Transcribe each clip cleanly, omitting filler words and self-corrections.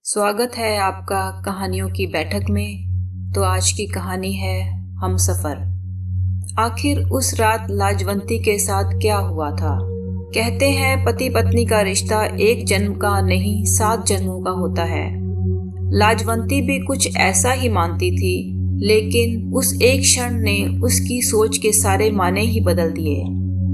स्वागत है आपका कहानियों की बैठक में। तो आज की कहानी है हमसफर। आखिर उस रात लाजवंती के साथ क्या हुआ था। कहते हैं पति पत्नी का रिश्ता एक जन्म का नहीं 7 जन्मों का होता है। लाजवंती भी कुछ ऐसा ही मानती थी, लेकिन उस एक क्षण ने उसकी सोच के सारे माने ही बदल दिए।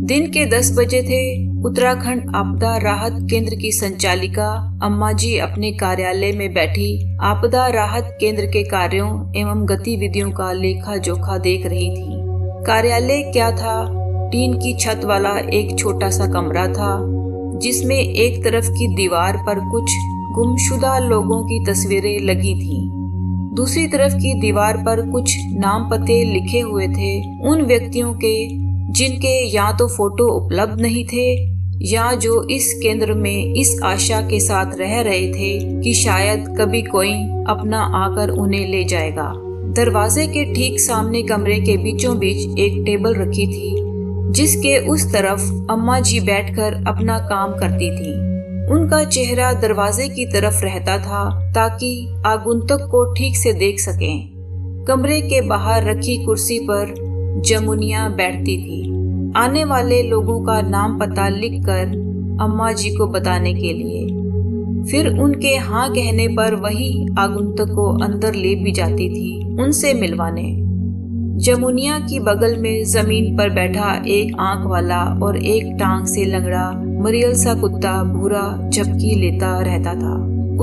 दिन के 10 बजे थे। उत्तराखंड आपदा राहत केंद्र की संचालिका अम्मा जी अपने कार्यालय में बैठी आपदा राहत केंद्र के कार्यों एवं गतिविधियों का लेखा जोखा देख रही थी। कार्यालय क्या था? टीन की छत वाला एक छोटा सा कमरा था, जिसमें एक तरफ की दीवार पर कुछ गुमशुदा लोगों की तस्वीरें लगी थीं। दूसरी तरफ की दीवार पर कुछ नाम पते लिखे हुए थे उन व्यक्तियों के जिनके या तो फोटो उपलब्ध नहीं थे या जो इस केंद्र में इस आशा के साथ रह रहे थे कि शायद कभी कोई अपना आकर उन्हें ले जाएगा। दरवाजे के ठीक सामने कमरे के बीचों बीच एक टेबल रखी थी, जिसके उस तरफ अम्मा जी बैठकर अपना काम करती थी। उनका चेहरा दरवाजे की तरफ रहता था ताकि आगंतुक को ठीक से देख सकें। कमरे के बाहर रखी कुर्सी पर जमुनिया बैठती थी, आने वाले लोगों का नाम पता लिखकर अम्मा जी को बताने के लिए। फिर उनके हाँ कहने पर वही आगंतुक को अंदर ले भी जाती थी उनसे मिलवाने। जमुनिया की बगल में जमीन पर बैठा एक आंख वाला और एक टांग से लंगड़ा मरियल सा कुत्ता भूरा झपकी लेता रहता था।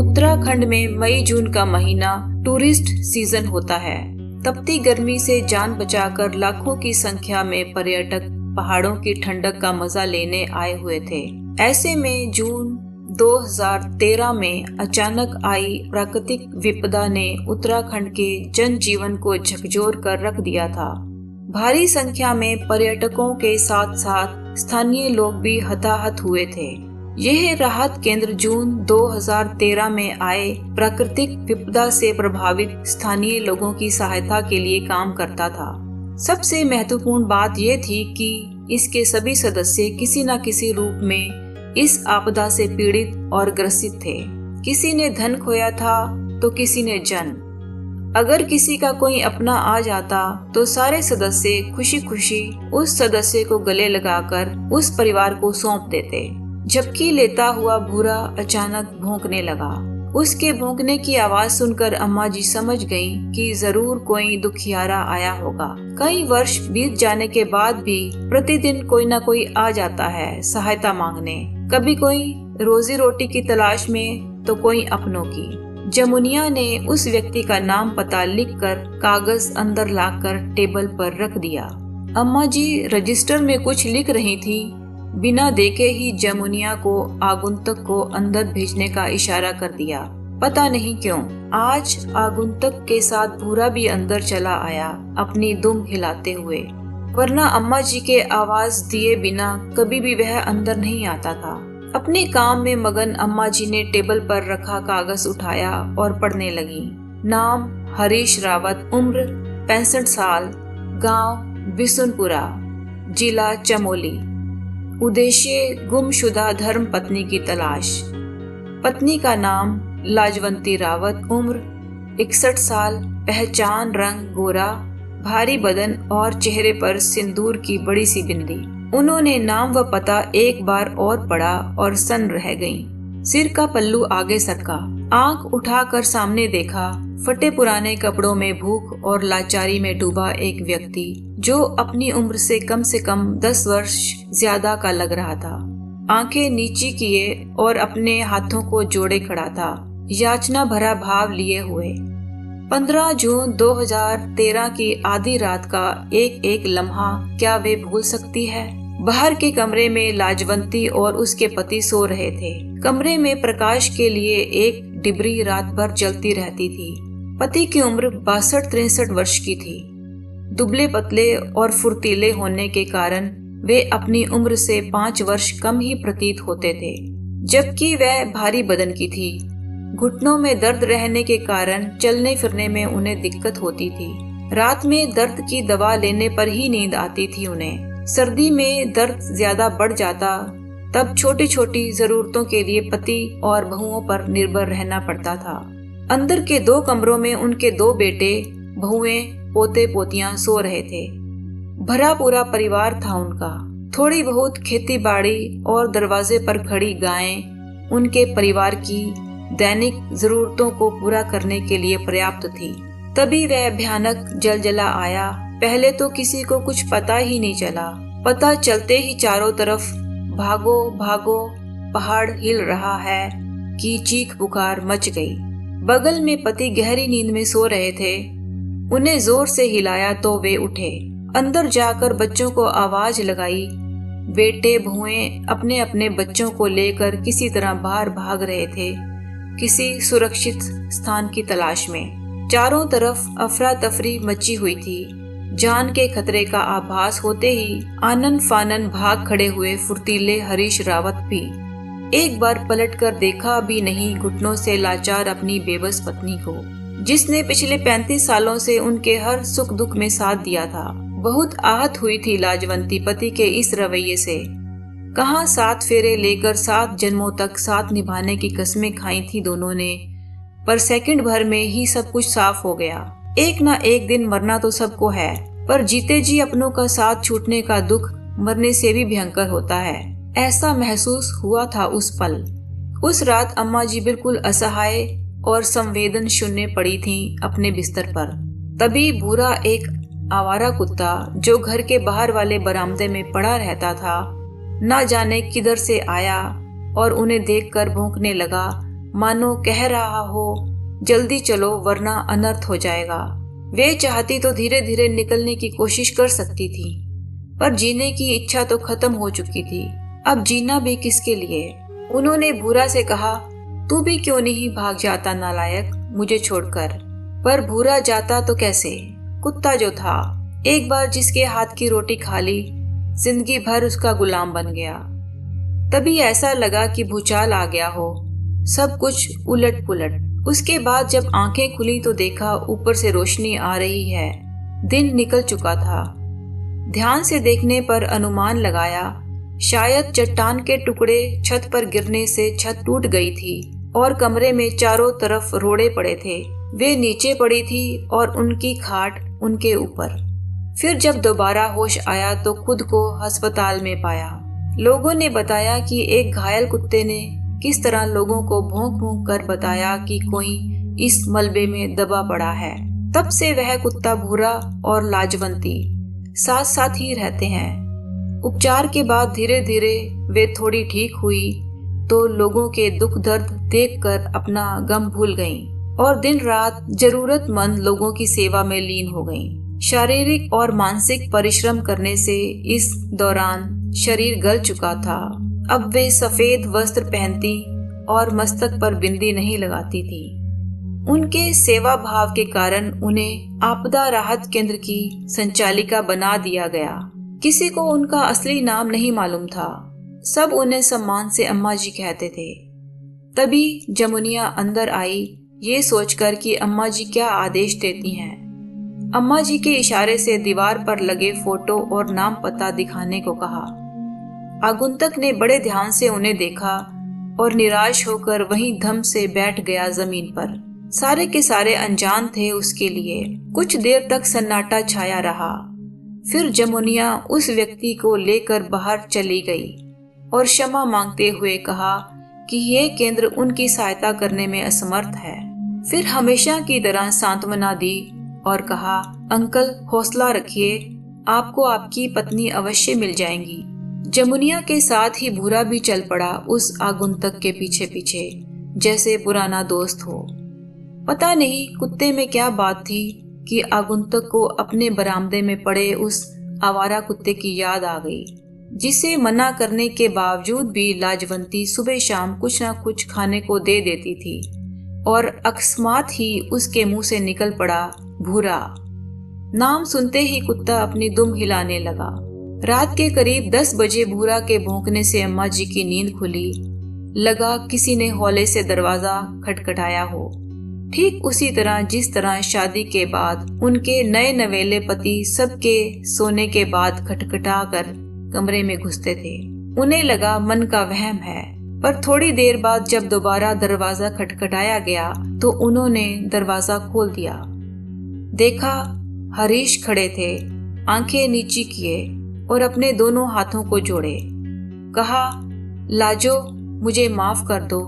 उत्तराखंड में मई जून का महीना टूरिस्ट सीजन होता है। तपती गर्मी से जान बचाकर लाखों की संख्या में पर्यटक पहाड़ों की ठंडक का मजा लेने आए हुए थे। ऐसे में जून 2013 में अचानक आई प्राकृतिक विपदा ने उत्तराखंड के जनजीवन को झकझोर कर रख दिया था। भारी संख्या में पर्यटकों के साथ साथ स्थानीय लोग भी हताहत हुए थे। यह राहत केंद्र जून 2013 में आए प्राकृतिक विपदा से प्रभावित स्थानीय लोगों की सहायता के लिए काम करता था। सबसे महत्वपूर्ण बात यह थी कि इसके सभी सदस्य किसी न किसी रूप में इस आपदा से पीड़ित और ग्रसित थे। किसी ने धन खोया था तो किसी ने जन। अगर किसी का कोई अपना आ जाता तो सारे सदस्य खुशी खुशी उस सदस्य को गले लगाकर उस परिवार को सौंप देते। झपकी लेता हुआ भूरा अचानक भौंकने लगा। उसके भौंकने की आवाज सुनकर अम्मा जी समझ गईं कि जरूर कोई दुखियारा आया होगा। कई वर्ष बीत जाने के बाद भी प्रतिदिन कोई न कोई आ जाता है सहायता मांगने, कभी कोई रोजी रोटी की तलाश में तो कोई अपनों की। जमुनिया ने उस व्यक्ति का नाम पता लिखकर कागज अंदर लाकर टेबल पर रख दिया। अम्मा जी रजिस्टर में कुछ लिख रही थी। बिना देखे ही जमुनिया को आगंतुक को अंदर भेजने का इशारा कर दिया। पता नहीं क्यों आज आगंतुक के साथ भूरा भी अंदर चला आया अपनी दुम हिलाते हुए, वरना अम्मा जी के आवाज दिए बिना कभी भी वह अंदर नहीं आता था। अपने काम में मगन अम्मा जी ने टेबल पर रखा कागज उठाया और पढ़ने लगी। नाम हरीश रावत, उम्र 65 साल, गांव बिसुनपुरा, जिला चमोली। उद्देश्य गुमशुदा धर्म पत्नी की तलाश। पत्नी का नाम लाजवंती रावत, उम्र 61 साल, पहचान रंग गोरा, भारी बदन और चेहरे पर सिंदूर की बड़ी सी बिंदी। उन्होंने नाम व पता एक बार और पढ़ा और सन्न रह गईं। सिर का पल्लू आगे सरका, आंख उठाकर सामने देखा। फटे पुराने कपड़ों में भूख और लाचारी में डूबा एक व्यक्ति जो अपनी उम्र से कम 10 वर्ष ज्यादा का लग रहा था। आंखें नीची किए और अपने हाथों को जोड़े खड़ा था, याचना भरा भाव लिए हुए। 15 जून 2013 की आधी रात का एक लम्हा क्या वे भूल सकती है? बाहर के कमरे में लाजवंती और उसके पति सो रहे थे। कमरे में प्रकाश के लिए एक डिबरी रात भर जलती रहती थी। पति की उम्र 62-63 वर्ष की थी। दुबले पतले और फुर्तीले होने के कारण वे अपनी उम्र से 5 वर्ष कम ही प्रतीत होते थे, जबकि वह भारी बदन की थी। घुटनों में दर्द रहने के कारण चलने फिरने में उन्हें दिक्कत होती थी। रात में दर्द की दवा लेने पर ही नींद आती थी उन्हें। सर्दी में दर्द ज्यादा बढ़ जाता तब छोटी छोटी जरूरतों के लिए पति और बहुओं पर निर्भर रहना पड़ता था। अंदर के 2 कमरों में उनके 2 बेटे, बहुएं, पोते पोतियां सो रहे थे। भरा पूरा परिवार था उनका। थोड़ी बहुत खेती बाड़ी और दरवाजे पर खड़ी गायें उनके परिवार की दैनिक जरूरतों को पूरा करने के लिए पर्याप्त थी। तभी वह भयानक जलजला आया। पहले तो किसी को कुछ पता ही नहीं चला। पता चलते ही चारों तरफ भागो भागो, पहाड़ हिल रहा है कि चीख पुकार मच गई। बगल में पति गहरी नींद में सो रहे थे। उन्हें जोर से हिलाया तो वे उठे। अंदर जाकर बच्चों को आवाज लगाई। बेटे बहुएं अपने अपने बच्चों को लेकर किसी तरह बाहर भाग रहे थे, किसी सुरक्षित स्थान की तलाश में। चारों तरफ अफरा तफरी मची हुई थी। जान के खतरे का आभास होते ही आनन फानन भाग खड़े हुए फुर्तीले हरीश रावत भी। एक बार पलटकर देखा भी नहीं घुटनों से लाचार अपनी बेबस पत्नी को, जिसने पिछले 35 सालों से उनके हर सुख दुख में साथ दिया था। बहुत आहत हुई थी लाजवंती पति के इस रवैये से। कहाँ 7 फेरे लेकर 7 जन्मों तक साथ निभाने की कस्में खाई थी दोनों ने, पर सेकंड भर में ही सब कुछ साफ हो गया। एक ना एक दिन मरना तो सबको है, पर जीते जी अपनों का साथ छूटने का दुख मरने से भी भयंकर होता है। ऐसा महसूस हुआ था उस पल। उस रात अम्मा जी बिल्कुल असहाय और संवेदन शून्य पड़ी थीं अपने बिस्तर पर। तभी भूरा, एक आवारा कुत्ता जो घर के बाहर वाले बरामदे में पड़ा रहता था, ना जाने किधर से आया और उन्हें देखकर भौंकने लगा, मानो कह रहा हो जल्दी चलो वरना अनर्थ हो जाएगा। वे चाहती तो धीरे धीरे निकलने की कोशिश कर सकती थी, पर जीने की इच्छा तो खत्म हो चुकी थी। अब जीना भी किसके लिए? उन्होंने भूरा से कहा, तू भी क्यों नहीं भाग जाता नालायक, मुझे छोड़कर। पर भूरा जाता तो कैसे? कुत्ता जो था, एक बार जिसके हाथ की रोटी खा ली, जिंदगी भर उसका गुलाम बन गया। तभी ऐसा लगा कि भूचाल आ गया हो, सब कुछ उलट पुलट। उसके बाद जब आंखें खुली तो देखा ऊपर से रोशनी आ रही है। दिन निकल चुका था। ध्यान से देखने पर अनुमान लगाया, शायद चट्टान के टुकड़े छत पर गिरने से छत टूट गई थी और कमरे में चारों तरफ रोड़े पड़े थे। वे नीचे पड़ी थी और उनकी खाट उनके ऊपर। फिर जब दोबारा होश आया तो खुद को अस्पताल में पाया। लोगों ने बताया कि एक घायल कुत्ते ने किस तरह लोगों को भौंक भौंक कर बताया कि कोई इस मलबे में दबा पड़ा है। तब से वह कुत्ता भूरा और लाजवंती साथ साथ ही रहते हैं। उपचार के बाद धीरे धीरे वे थोड़ी ठीक हुई तो लोगों के दुख दर्द देखकर अपना गम भूल गईं और दिन रात जरूरतमंद लोगों की सेवा में लीन हो गईं। शारीरिक और मानसिक परिश्रम करने से इस दौरान शरीर गल चुका था। अब वे सफेद वस्त्र पहनती और मस्तक पर बिंदी नहीं लगाती थी। उनके सेवा भाव के कारण उन्हें आपदा राहत केंद्र की संचालिका बना दिया गया। किसी को उनका असली नाम नहीं मालूम था। सब उन्हें सम्मान से अम्मा जी कहते थे। तभी जमुनिया अंदर आई, ये सोचकर कि अम्मा जी क्या आदेश देती हैं। अम्मा जी के इशारे से दीवार पर लगे फोटो और नाम पता दिखाने को कहा। आगुंतक ने बड़े ध्यान से उन्हें देखा और निराश होकर वहीं धम से बैठ गया जमीन पर। सारे के सारे अनजान थे उसके लिए। कुछ देर तक सन्नाटा छाया रहा। फिर जमुनिया उस व्यक्ति को लेकर बाहर चली गई और क्षमा मांगते हुए कहा कि ये केंद्र उनकी सहायता करने में असमर्थ है। फिर हमेशा की तरह सांत्वना दी और कहा, अंकल हौसला रखिए, आपको आपकी पत्नी अवश्य मिल जाएंगी। जमुनिया के साथ ही भूरा भी चल पड़ा उस आगुंतक के पीछे पीछे, जैसे पुराना दोस्त हो। पता नहीं कुत्ते में क्या बात थी कि आगुंतक को अपने बरामदे में पड़े उस आवारा कुत्ते की याद आ गई, जिसे मना करने के बावजूद भी लाजवंती सुबह शाम कुछ न कुछ खाने को दे देती थी। और अकस्मात ही उसके मुंह से निकल पड़ा भूरा। नाम सुनते ही कुत्ता अपनी दुम हिलाने लगा। रात के करीब 10 बजे भूरा के भौंकने से अम्मा जी की नींद खुली। लगा किसी ने हौले से दरवाजा खटखटाया हो, ठीक उसी तरह जिस तरह शादी के बाद उनके नए नवेले पति सबके सोने के बाद खटखटा कर कमरे में घुसते थे। उन्हें लगा मन का वहम है, पर थोड़ी देर बाद जब दोबारा दरवाजा खटखटाया गया तो उन्होंने दरवाजा खोल दिया। देखा हरीश खड़े थे, आंखें नीची किए और अपने दोनों हाथों को जोड़े। कहा, लाजो मुझे माफ कर दो,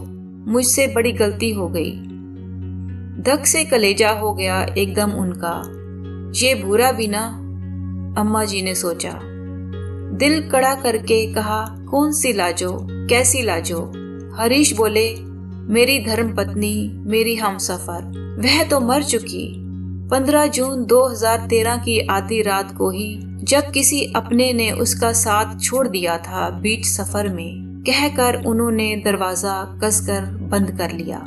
मुझसे बड़ी गलती हो गई। धक से कलेजा हो गया एकदम उनका। ये भूरा भी ना, अम्मा जी ने सोचा। दिल कड़ा करके कहा, कौन सी लाजो, कैसी लाजो? हरीश बोले, मेरी धर्म पत्नी, मेरी हमसफर। वह तो मर चुकी 15 जून 2013 की आधी रात को ही, जब किसी अपने ने उसका साथ छोड़ दिया था बीच सफर में, कहकर उन्होंने दरवाजा कसकर बंद कर लिया।